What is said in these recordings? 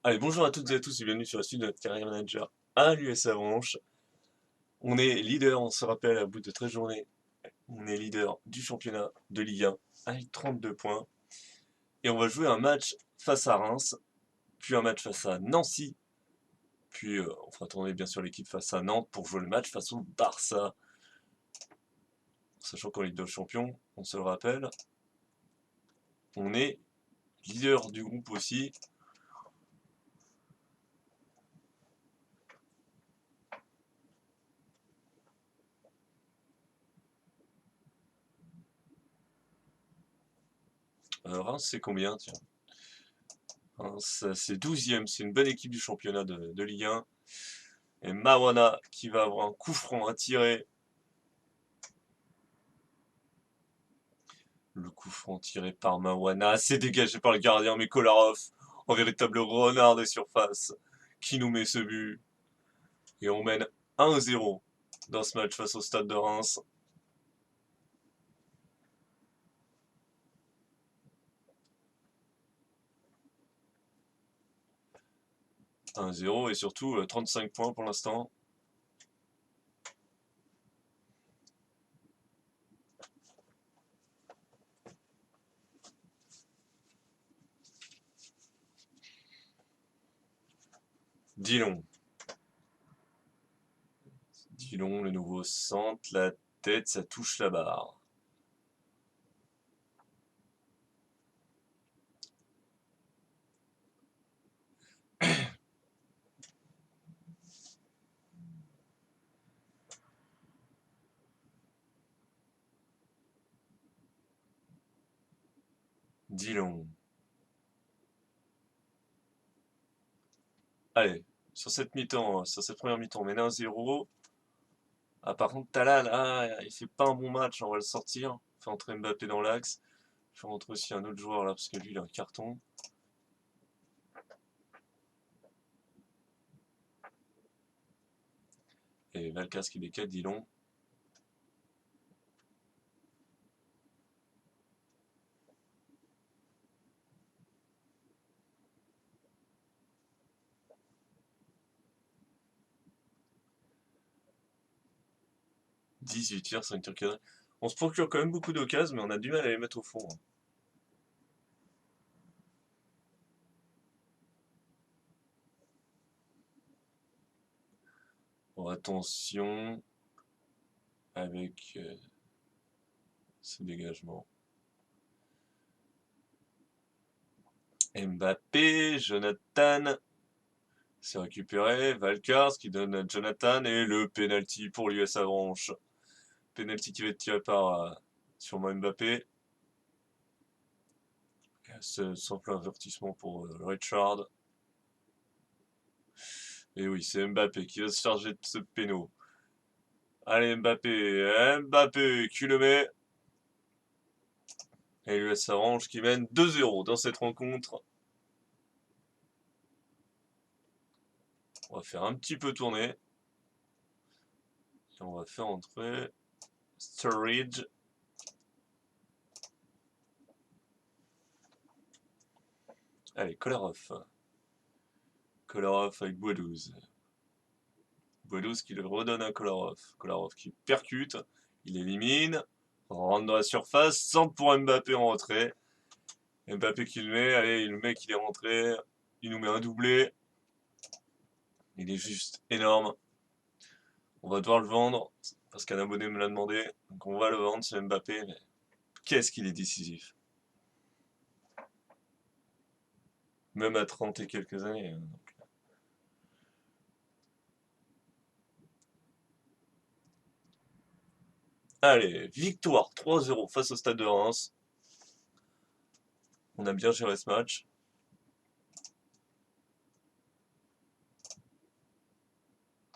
Allez, bonjour à toutes et à tous et bienvenue sur la suite de notre carrière manager à l'US Avalanche. On est leader, on se rappelle, à bout de 13 journées. On est leader du championnat de Ligue 1 avec 32 points. Et on va jouer un match face à Reims, puis un match face à Nancy, puis on fera tourner bien sûr l'équipe face à Nantes pour jouer le match face au Barça. Sachant qu'en Ligue de Champions, on se le rappelle, on est leader du groupe aussi. Reims, c'est combien, tiens? Reims, c'est 12e, c'est une bonne équipe du championnat de Ligue 1. Et Mawana qui va avoir un coup franc à tirer. Le coup franc tiré par Mawana, c'est dégagé par le gardien, mais Kolarov, en véritable renard des surfaces, qui nous met ce but. Et on mène 1-0 dans ce match face au Stade de Reims. 1-0 et surtout 35 points pour l'instant. Dillon. Dillon, le nouveau centre, la tête, ça touche la barre. Dillon. Allez, sur cette mi-temps, sur cette première mi-temps, on mène 1-0. Ah, par contre, Talal, il fait pas un bon match, on va le sortir. Fait entrer Mbappé dans l'axe. Fait rentrer aussi un autre joueur là, parce que lui, il a un carton. Et Valkas qui décale, Dillon. « 18 tirs, 5 tirs cadrés. On se procure quand même beaucoup d'occasions, mais on a du mal à les mettre au fond. Bon, attention avec ce dégagement. Mbappé, Jonathan, c'est récupéré. Valkars qui donne à Jonathan et le penalty pour l'US Avranches. Penalty qui va être tiré par sûrement Mbappé. Ce simple avertissement pour Richard. Et oui, c'est Mbappé qui va se charger de ce péno. Allez Mbappé, Mbappé qui le met. Et l'US Avranches qui mène 2-0 dans cette rencontre. On va faire un petit peu tourner. Et on va faire entrer Sturridge. Allez, Kolarov. Kolarov avec Boudouze. Boudouze qui le redonne à Kolarov. Kolarov qui percute. Il élimine. On rentre dans la surface. Centre pour Mbappé en retrait. Mbappé qui le met. Allez, le mec il est rentré. Il nous met un doublé. Il est juste énorme. On va devoir le vendre. Parce qu'un abonné me l'a demandé. Donc on va le vendre, c'est Mbappé. Mais qu'est-ce qu'il est décisif. Même à 30 et quelques années. Hein. Allez, victoire 3-0 face au Stade de Reims. On a bien géré ce match.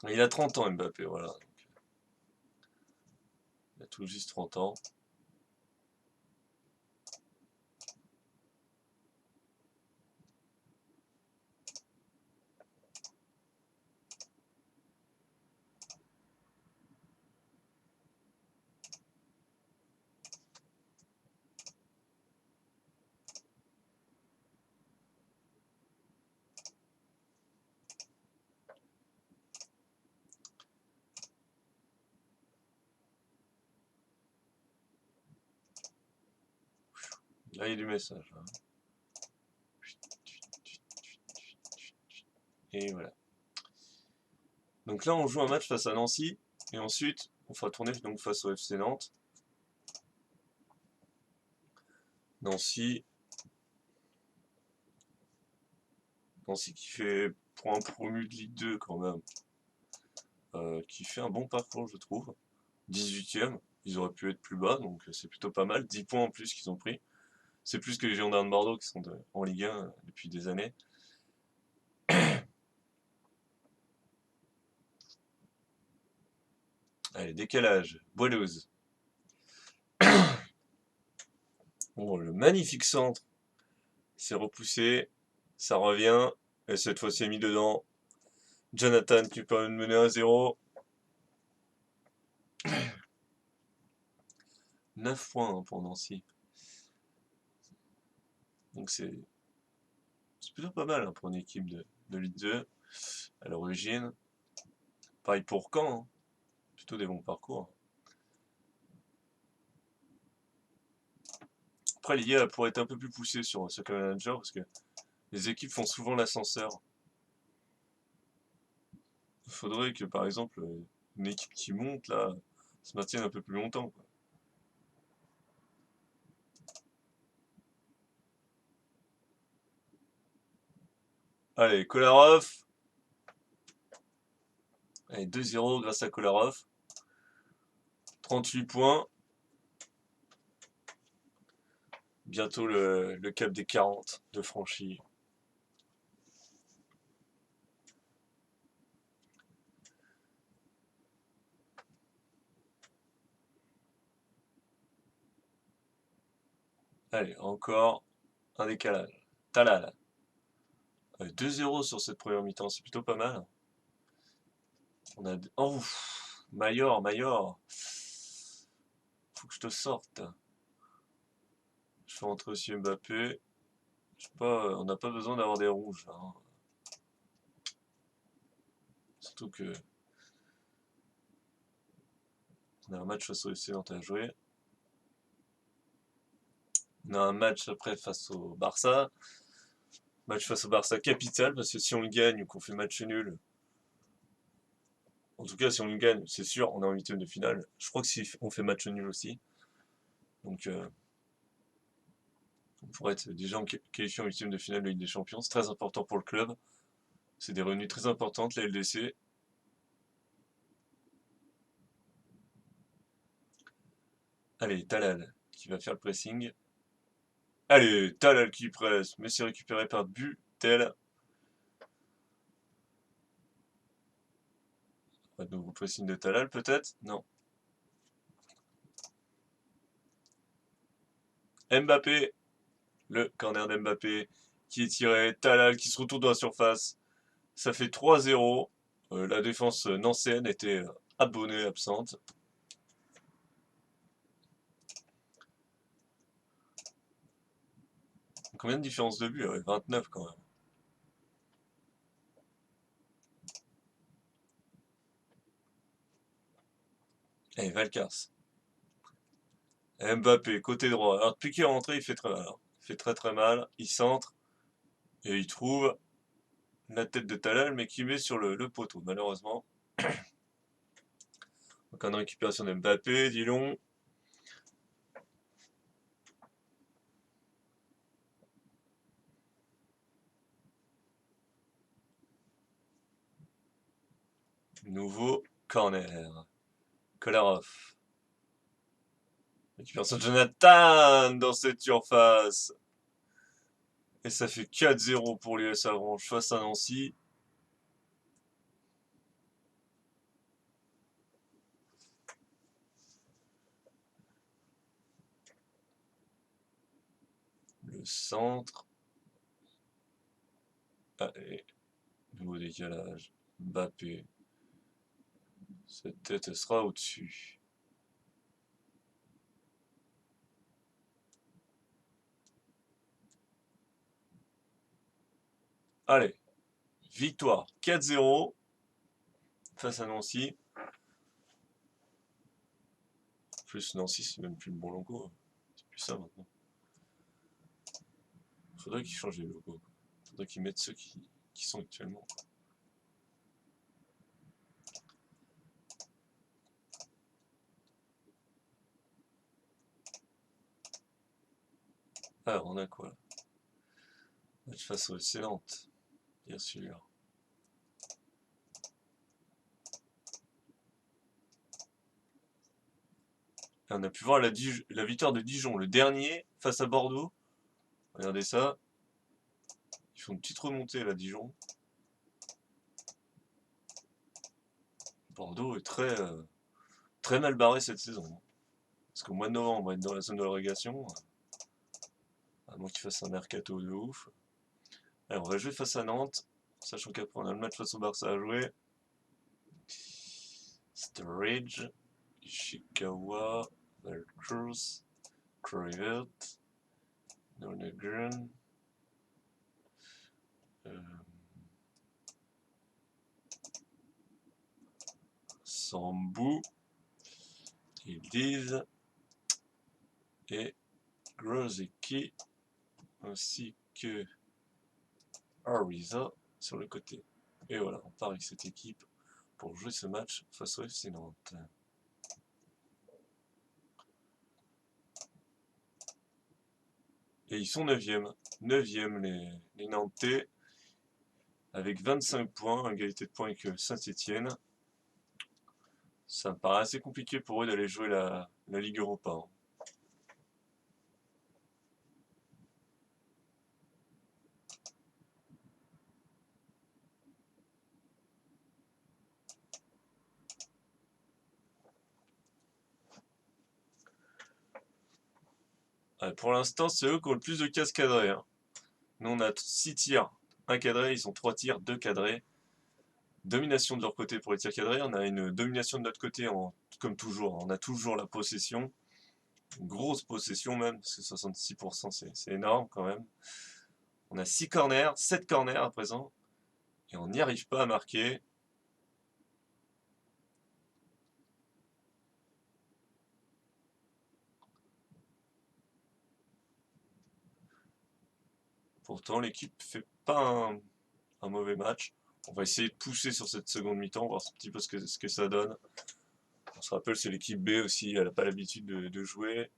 Il a 30 ans Mbappé, voilà. Il a tout juste 30 ans. Là, il y a du message. Hein. Et voilà. Donc là, on joue un match face à Nancy. Et ensuite, on fera tourner donc face au FC Nantes. Nancy. Nancy qui fait pour un promu de Ligue 2 quand même. Qui fait un bon parcours, je trouve. 18e. Ils auraient pu être plus bas, donc c'est plutôt pas mal. 10 points en plus qu'ils ont pris. C'est plus que les Girondins de Bordeaux qui sont en Ligue 1 depuis des années. Allez, décalage. Boileuse. Bon, le magnifique centre. C'est repoussé. Ça revient. Et cette fois, c'est mis dedans. Jonathan qui peut mener 1-0. 9 points hein, pour Nancy. Donc c'est plutôt pas mal hein, pour une équipe de Ligue 2 à l'origine. Pareil pour Caen. Hein. Plutôt des bons parcours. Après, l'IA pourrait être un peu plus poussée sur ce manager parce que les équipes font souvent l'ascenseur. Il faudrait que, par exemple, une équipe qui monte, là, se maintienne un peu plus longtemps. Quoi. Allez, Kolarov. Allez, 2-0 grâce à Kolarov. 38 points. Bientôt le cap des 40 de franchi. Allez, encore un décalage. Talal. 2-0 sur cette première mi-temps, c'est plutôt pas mal. On a... Oh, Mayor. Faut que je te sorte. Je fais rentrer aussi Mbappé. Je sais pas, on n'a pas besoin d'avoir des rouges. Hein. Surtout que on a un match face au FC Nantes à jouer. On a un match après face au Barça. Match face au Barça capital parce que si on le gagne ou qu'on fait match nul, en tout cas si on le gagne, c'est sûr, on est en huitième de finale. Je crois que si on fait match nul aussi, donc on pourrait être déjà qualifié en huitième de finale de Ligue des Champions. C'est très important pour le club. C'est des revenus très importantes la LDC. Allez, Talal qui va faire le pressing. Allez, Talal qui presse, mais c'est récupéré par Butel. Un nouveau pressing de Talal peut-être? Non. Mbappé, le corner d'Mbappé qui est tiré. Talal qui se retourne dans la surface. Ça fait 3-0. La défense nancéenne était abonnée, absente. Combien de différence de but? 29 quand même. Allez, Valkars. Mbappé, côté droit. Alors depuis qu'il est rentré, il fait très mal. Hein. Il fait très très mal. Il centre. Et il trouve la tête de Talal, mais qui met sur le poteau, malheureusement. Donc en récupération d'Mbappé, Dillon. Nouveau corner. Kolarov. Récupération de Jonathan dans cette surface. Et ça fait 4-0 pour l'US Avranches face à Nancy. Le centre. Allez, nouveau décalage. Mbappé. Cette tête, elle sera au-dessus. Allez, victoire 4-0 face à Nancy. En plus, Nancy, c'est même plus le bon logo. C'est plus ça maintenant. Faudrait qu'ils changent les logos. Faudrait qu'ils mettent ceux qui sont actuellement. Alors, on a quoi là? Match face au FC Nantes, bien sûr. Et on a pu voir la victoire de Dijon, le dernier, face à Bordeaux. Regardez ça. Ils font une petite remontée là, Dijon. Bordeaux est très mal barré cette saison. Parce qu'au mois de novembre, on va être dans la zone de relégation. À moins qu'ils fassent un mercato de ouf. Alors, on va jouer face à Nantes. Sachant qu'après, on a le match face au Barça à jouer. Sturridge, Ishikawa, Vercruz, Kluivert, Nonegren, Sambou, Ildiz et Grozicki, ainsi que Ariza sur le côté. Et voilà, on part avec cette équipe pour jouer ce match face au FC Nantes. Et ils sont 9e. 9e les Nantais, avec 25 points, égalité de points avec Saint-Etienne. Ça me paraît assez compliqué pour eux d'aller jouer la Ligue Europa. Ouais, pour l'instant, c'est eux qui ont le plus de cases cadrées. Hein. Nous, on a 6 tirs, 1 cadré, ils ont 3 tirs, 2 cadrés. Domination de leur côté pour les tirs cadrés. On a une domination de notre côté, comme toujours. On a toujours la possession. Une grosse possession même, parce que 66%, c'est énorme quand même. On a 6 corners, 7 corners à présent. Et on n'y arrive pas à marquer. Pourtant, l'équipe fait pas un mauvais match. On va essayer de pousser sur cette seconde mi-temps, voir un petit peu ce que ça donne. On se rappelle, c'est l'équipe B aussi, elle n'a pas l'habitude de jouer.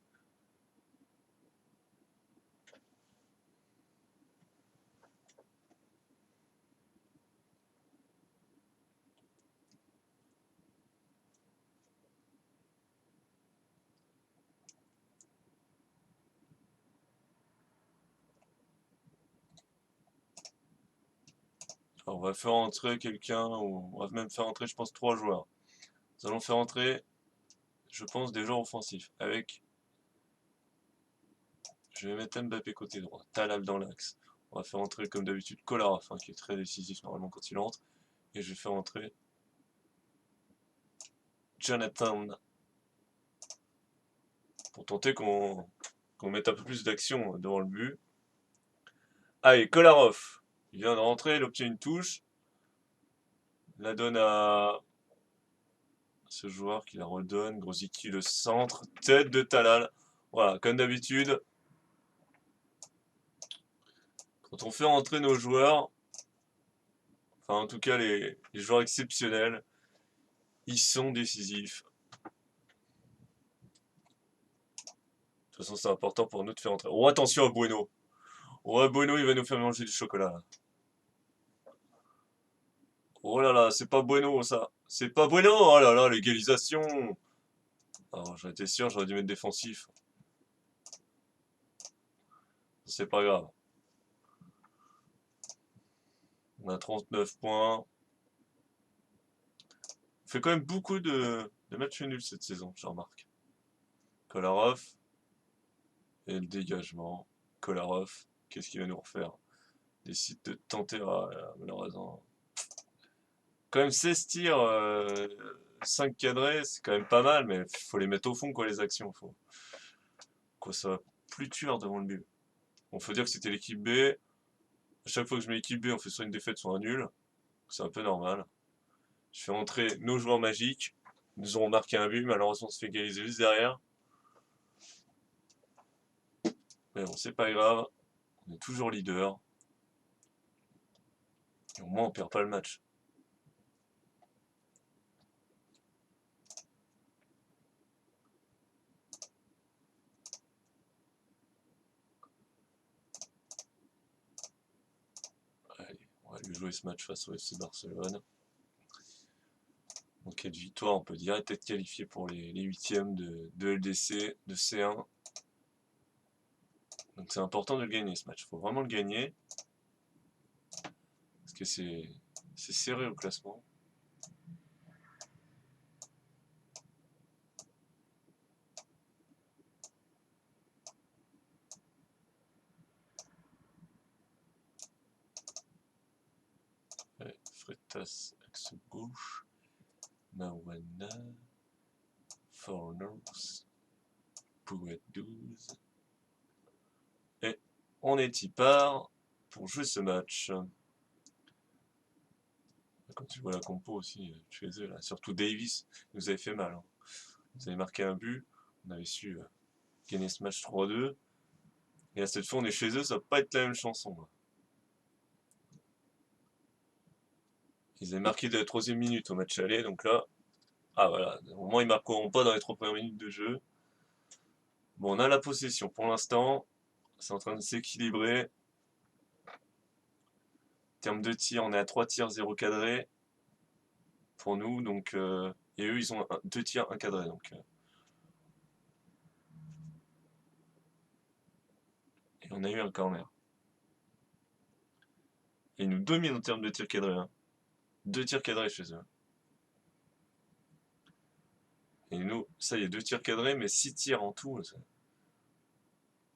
Alors, on va faire entrer quelqu'un, ou on va même faire entrer, je pense, 3 joueurs. Nous allons faire entrer, je pense, des joueurs offensifs. Je vais mettre Mbappé côté droit, Talal dans l'axe. On va faire entrer, comme d'habitude, Kolarov, qui est très décisif normalement quand il entre. Et je vais faire entrer Jonathan pour tenter qu'on mette un peu plus d'action devant le but. Allez, Kolarov, il vient de rentrer, il obtient une touche. La donne à ce joueur qui la redonne. Grosicki le centre, tête de Talal. Voilà, comme d'habitude. Quand on fait rentrer nos joueurs, enfin en tout cas les joueurs exceptionnels, ils sont décisifs. De toute façon, c'est important pour nous de faire rentrer. Oh, attention à Bueno. Oh, Bueno, il va nous faire manger du chocolat. Là. Oh là là, c'est pas Bueno ça. C'est pas Bueno. Oh là là, l'égalisation. Alors, j'en étais sûr, j'aurais dû mettre défensif. C'est pas grave. On a 39 points. On fait quand même beaucoup de matchs nuls cette saison, je remarque. Kolarov. Et le dégagement. Kolarov. Qu'est-ce qu'il va nous refaire? Décide de tenter. Malheureusement. Quand même 16 tirs, 5 cadrés, c'est quand même pas mal, mais il faut les mettre au fond, quoi, les actions. Quoi, ça va plus tuer devant le but. On faut dire que c'était l'équipe B. À chaque fois que je mets l'équipe B, on fait soit une défaite, soit un nul. C'est un peu normal. Je fais entrer nos joueurs magiques. Nous aurons marqué un but, malheureusement on se fait égaliser juste derrière. Mais bon, c'est pas grave. On est toujours leader. Et au moins, on perd pas le match. Allez, on va aller jouer ce match face au FC Barcelone. En cas de victoire, on peut direct être qualifié pour les huitièmes de LDC, de C1. Donc c'est important de le gagner ce match. Il faut vraiment le gagner. Parce que c'est serré au classement. Ouais, Freitas, axe gauche. Mawana. Foreigners. Pouet 12. Et on est y part pour jouer ce match. Quand tu vois la compo aussi chez eux, là, surtout Davis, nous avait fait mal. Hein. Vous avez marqué un but, on avait su gagner ce match 3-2. Et là, cette fois, on est chez eux, ça va pas être la même chanson. Là. Ils avaient marqué de la 3e minute au match aller, donc là, ah voilà, au moins ils marqueront pas dans les 3 premières minutes de jeu. Bon, on a la possession pour l'instant, c'est en train de s'équilibrer. En termes de tir, on est à 3 tirs, 0 cadré pour nous, donc et eux ils ont 2 tirs, 1 cadré, donc. Et on a eu un corner. Et ils nous dominent en termes de tirs cadrés. Hein. 2 tirs cadrés chez eux. Et nous, ça y est, 2 tirs cadrés, mais 6 tirs en tout. Ça.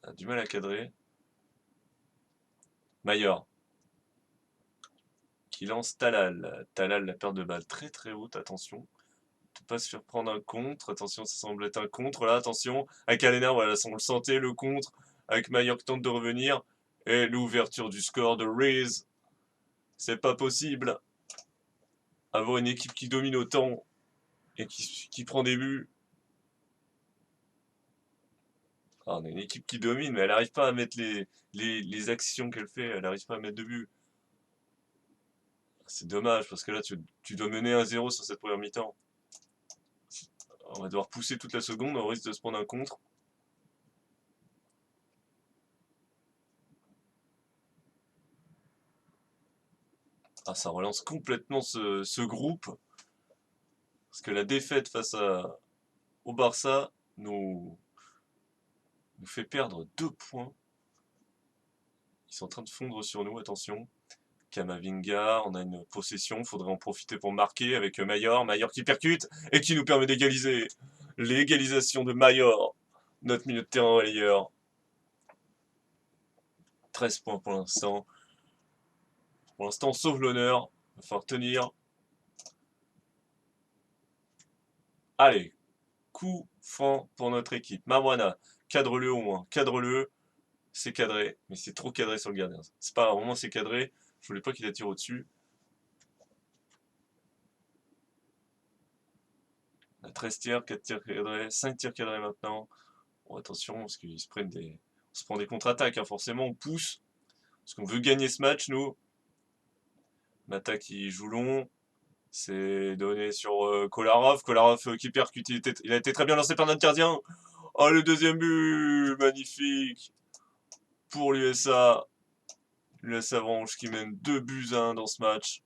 On a du mal à cadrer. Mayor. Qui lance Talal. Talal, la perte de balle très très haute, attention. Ne pas se faire prendre un contre. Attention, ça semble être un contre. Là, attention. Avec Alena, voilà, on le sentait, le contre. Avec Mayor qui tente de revenir. Et l'ouverture du score de Reese. C'est pas possible. Avoir une équipe qui domine autant et qui prend des buts. Ah, on a une équipe qui domine, mais elle n'arrive pas à mettre les actions qu'elle fait. Elle n'arrive pas à mettre de but. C'est dommage, parce que là, tu dois mener 1-0 sur cette première mi-temps. On va devoir pousser toute la seconde, on risque de se prendre un contre. Ah, ça relance complètement ce groupe. Parce que la défaite face au Barça nous fait perdre 2 points. Ils sont en train de fondre sur nous, attention. Kamavinga, on a une possession, il faudrait en profiter pour marquer avec Mayor. Mayor qui percute et qui nous permet d'égaliser. L'égalisation de Mayor, notre milieu de terrain relayeur. 13 points pour l'instant. Pour l'instant, on sauve l'honneur. Il va falloir tenir. Allez, coup franc pour notre équipe. Mawana, cadre-le au moins. Cadre-le. C'est cadré, mais c'est trop cadré sur le gardien. C'est pas grave, au moins c'est cadré. Je voulais pas qu'il attire au-dessus. On a 13 tirs, 4 tirs cadrés, 5 tirs cadrés maintenant. Bon, attention, parce qu'ils se prennent des. On se prend des contre-attaques, hein. Forcément, on pousse. Parce qu'on veut gagner ce match, nous. Mata qui joue long. C'est donné sur Kolarov. Kolarov qui percute. Il a été très bien lancé par notre gardien. Oh, le deuxième but magnifique pour l'USA. L'USA Avranches qui mène 2-1 dans ce match.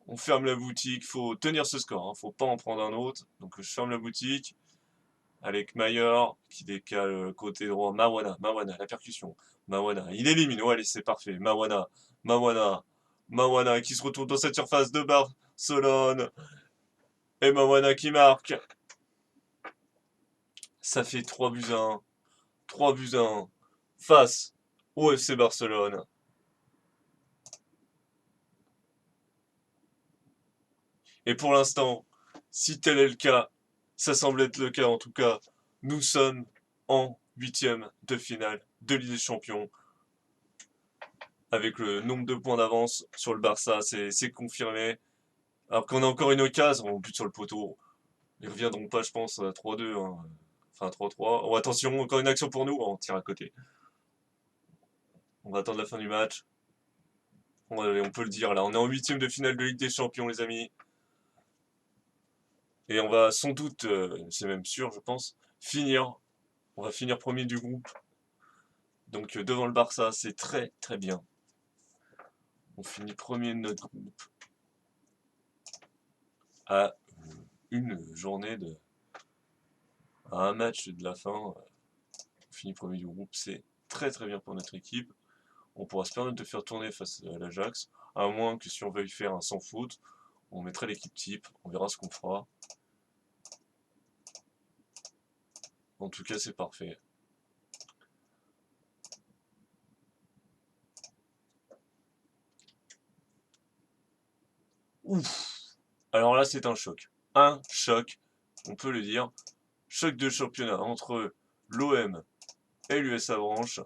On ferme la boutique. Faut tenir ce score. Hein. Faut pas en prendre un autre. Donc je ferme la boutique. Avec Mayor qui décale côté droit. Mawana, la percussion. Mawana, il élimine. Oh, allez, c'est parfait. Mawana qui se retrouve dans cette surface de Barcelone. Et Mawana qui marque. Ça fait 3-1. 3-1 face au FC Barcelone. Et pour l'instant, si tel est le cas, ça semble être le cas en tout cas, nous sommes en 8e de finale de Ligue des Champions. Avec le nombre de points d'avance sur le Barça, c'est confirmé. Alors qu'on a encore une occasion, on bute sur le poteau. Ils reviendront pas, je pense, à 3-2. Hein. Enfin, 3-3. Oh, attention, encore une action pour nous. On tire à côté. On va attendre la fin du match. On peut le dire là, on est en 8e de finale de Ligue des Champions, les amis. Et on va sans doute, c'est même sûr, je pense, finir. On va finir premier du groupe. Donc devant le Barça, c'est très très bien. On finit premier de notre groupe à une journée à un match de la fin. On finit premier du groupe, c'est très très bien pour notre équipe. On pourra se permettre de faire tourner face à l'Ajax, à moins que si on veuille faire un sans faute, on mettrait l'équipe type, on verra ce qu'on fera. En tout cas, c'est parfait. Ouf. Alors là, c'est un choc. Un choc, on peut le dire. Choc de championnat entre l'OM et l'US Avranches.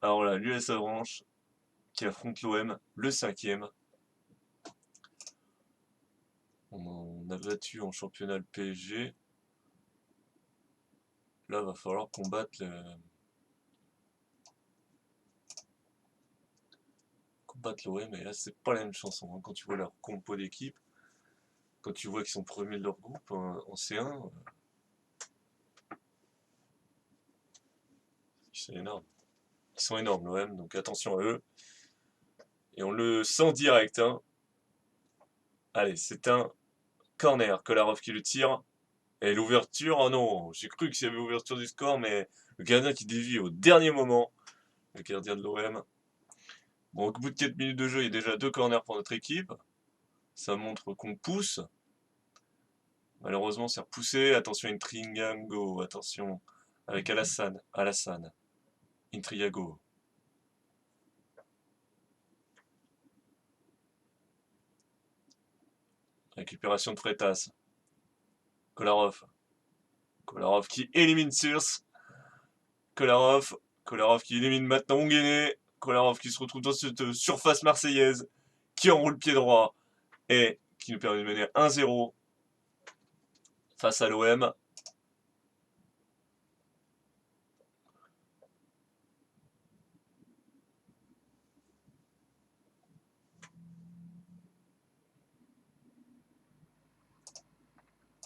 Alors là, l'US Avranches qui affronte l'OM, le 5e. On a battu en championnat le PSG. Là, va falloir combattre l'OM. Et là, c'est pas la même chanson. Hein. Quand tu vois leur compo d'équipe, quand tu vois qu'ils sont premiers de leur groupe en C1, c'est énorme. Ils sont énormes, l'OM, donc attention à eux. Et on le sent direct. Hein. Allez, c'est un corner. Kolarov qui le tire. Et l'ouverture, oh non, j'ai cru qu'il y avait ouverture du score, mais le gardien qui dévie au dernier moment. Le gardien de l'OM. Bon, au bout de 4 minutes de jeu, il y a déjà 2 corners pour notre équipe. Ça montre qu'on pousse. Malheureusement, c'est repoussé. Attention, Intriago. Attention. Avec Alassane. Intriago. Récupération de Freitas. Kolarov. Kolarov qui élimine Sears. Kolarov qui élimine maintenant Onguené. Kolarov qui se retrouve dans cette surface marseillaise. Qui enroule pied droit. Et qui nous permet de mener 1-0 face à l'OM.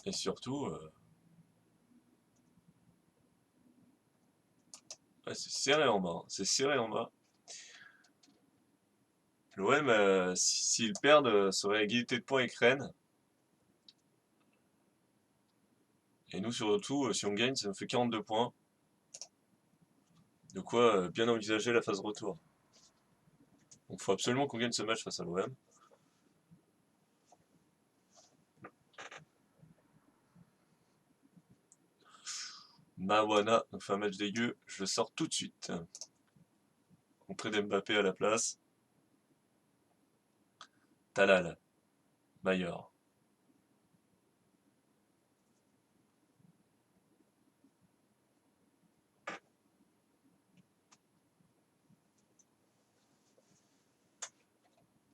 Et surtout, ouais, c'est serré en bas. C'est serré en bas. L'OM, s'ils perdent, serait égalité de points avec Rennes. Et nous, surtout, si on gagne, ça nous fait 42 points. De quoi bien envisager la phase retour. Donc il faut absolument qu'on gagne ce match face à l'OM. Mawana nous fait un match dégueu, je le sors tout de suite. Entrée d'Mbappé à la place. Talal. Maillard.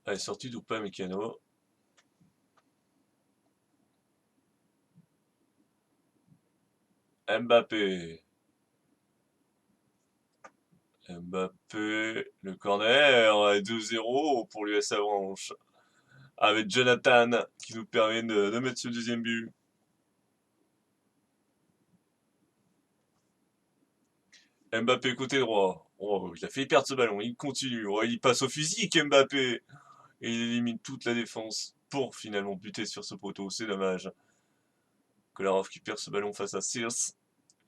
Allez, sortie d'Oupa Mécano. Mbappé. Mbappé. Le corner. 2-0 pour l'US Avranches. Avec Jonathan qui nous permet de mettre ce deuxième but. Mbappé côté droit. Oh, il a fait perdre ce ballon. Il continue. Oh, il passe au physique, Mbappé. Et il élimine toute la défense pour finalement buter sur ce poteau. C'est dommage. Kolarov qui perd ce ballon face à Sears,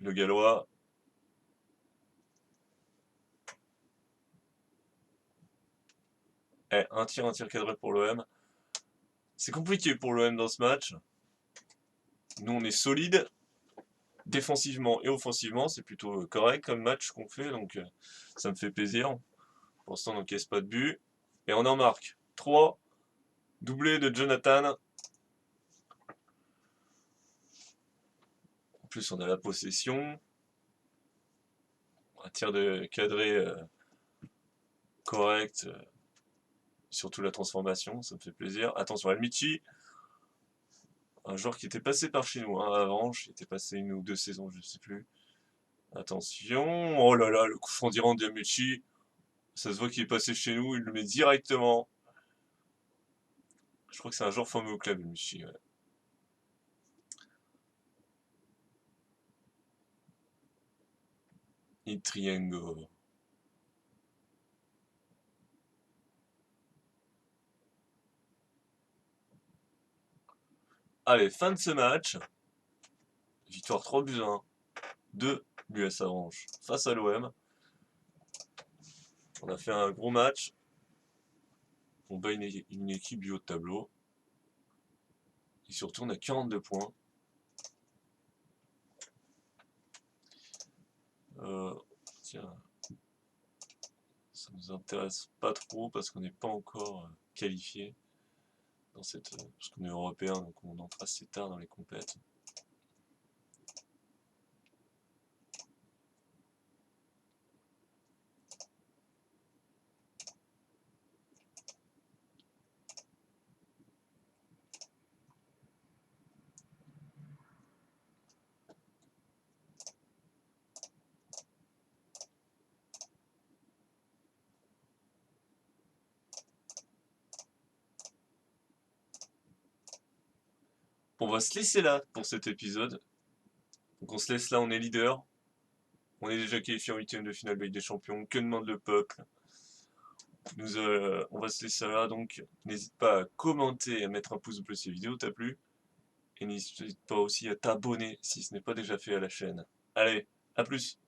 le Gallois. Un tir cadré pour l'OM. C'est compliqué pour l'OM dans ce match. Nous, on est solide. Défensivement et offensivement, c'est plutôt correct comme match qu'on fait. Donc, ça me fait plaisir. Pour l'instant, on n'encaisse pas de but. Et on en marque 3. Doublé de Jonathan. En plus, on a la possession. Un tir de cadré correct. Surtout la transformation, ça me fait plaisir. Attention, Almichi. Un joueur qui était passé par chez nous hein, avant. Il était passé 1 ou 2 saisons, je ne sais plus. Attention. Oh là là, le coup franc d'Iran Diamechi. Ça se voit qu'il est passé chez nous, il le met directement. Je crois que c'est un joueur formé au club, Diamechi. Ouais. Il triangle. Allez, fin de ce match. Victoire 3 buts à 1 de l'US Orange face à l'OM. On a fait un gros match. On bat une équipe du haut de tableau. Et surtout, on a 42 points. Tiens, ça nous intéresse pas trop parce qu'on n'est pas encore qualifié dans cette, parce qu'on est européen, donc on entre assez tard dans les compètes. On va se laisser là pour cet épisode. Donc on se laisse là, on est leader. On est déjà qualifié en huitième de finale de Ligue des Champions. Que demande le peuple? On va se laisser là, donc n'hésite pas à commenter et à mettre un pouce bleu si la vidéo t'a plu. Et n'hésite pas aussi à t'abonner si ce n'est pas déjà fait à la chaîne. Allez, à plus!